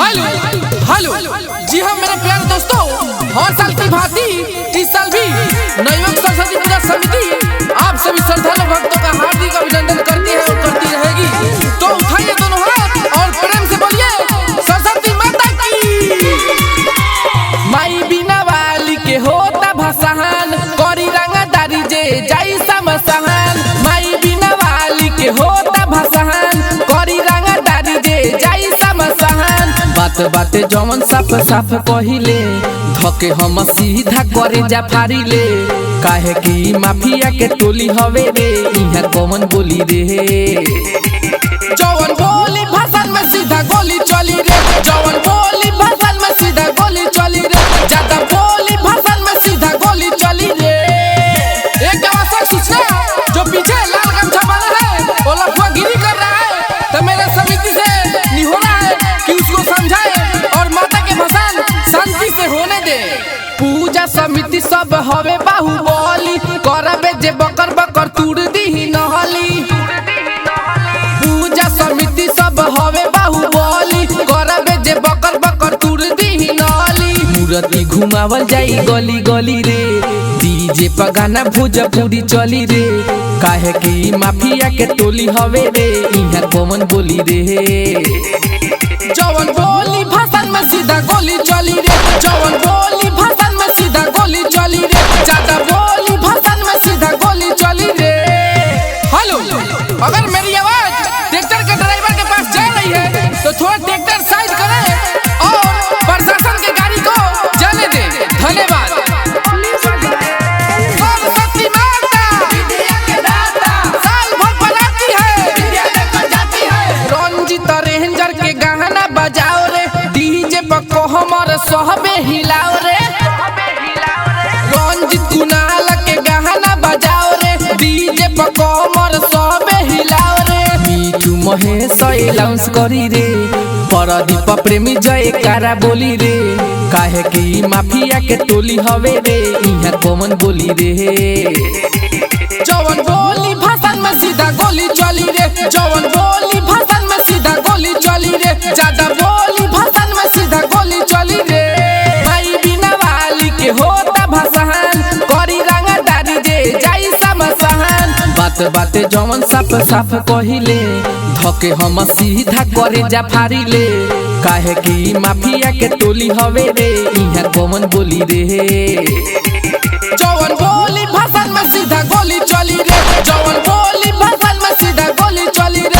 Hello hello जी हाँ मेरे प्यारे दोस्तों, हर साल की भांति इस साल भी नवयुवक सरस्वती पूजा समिति आप सभी श्रद्धालु भक्तों का हार्दिक अभिनंदन करती है और करती रहेगी। तो उठाइए दोनों हाथ और प्रेम से बोलिए सरस्वती माता की। माई बिना वाली के होता भसान, करी रंगदारी जे जाई समसहान। माई बिना वाली के होता भसान, करी रंगदारी जे जाई समसहान। बात बाते जवन साफ साफ कहिले, धके हम सीधा करे जा फारिले। काहे की माफिया के टोली हवे रे, इहा कौन बोली रे। जवन बोली भाषण में सीधा गोली चली रे, जवन बोली भाषण में सीधा गोली चली रे, ज्यादा बोली भाषण में सीधा गोली चली रे। एक आवश्यक सूचना, जो पीछे लाल गमछा वाला है वो लफुआगिरी कर रहा है, तो मेरे समिति से निहोरा है कि उसको समझाए और माता के भसान शांति से होने दे। पूजा समिति सब हवे बाहुबली, करबे जे बकर बकर तूड़ दी नहली। पूजा समिति सब हवे बाहुबली, करबे जे बकर बकर तूड़ दी नहली। मूर्ति घुमावल जाई गली गली रे, डीजे पर गाना भोजपुरी चली रे। काहे की माफिया के टोली हवे रे, इहा कौन बोली रे। जवन बोली भाषण में सीधा गोली चली रे, जवन बोली भाषण में सीधा गोली चली रे, ज्यादा बोली भाषण में सीधा गोली चली रे। हेलो, अगर मेरी आवाज ट्रैक्टर के ड्राइवर के पास जा रही है तो थोड़ा ट्रैक्टर साइड करें और प्रशासन के गाड़ी को जाने दे। धन्यवाद। सरस्वती माता विद्या के दाता, साल भर बनाती है विद्या लेकर जाती है। रंजित रेंजर के गाना बजाओ रे, डीजे पर कोहमर सहबे हिलाओ रे। रंजित कुणाल के गाना बजाओ रे, डीजे पर कोहमर सहबे हिलाओ रे। मीठू महेश अलाउंस करी रे, परदीप प्रेमी जयकारा बोली रे। काहे की माफिया के टोली हवे रे, इहा कौन बोली रे। जवन बोली भाषण में सीधा गोली चली रे, जवन बोली भाषण में सीधा गोली चली रे, ज्यादा बोली भाषण में सीधा गोली चली रे। माई बिना वाली के होता भसान, करी रंगदारी जे जाई समसहान। बात बाते जवन साफ साफ कहिले, धके हम सीधा करे जा फारिले। काहे की माफिया के टोली हवे रे, इहा कौन बोली रे। जवन बोली भाषण में सीधा गोली चली रे, जवन बोली भाषण में सीधा गोली चली रे।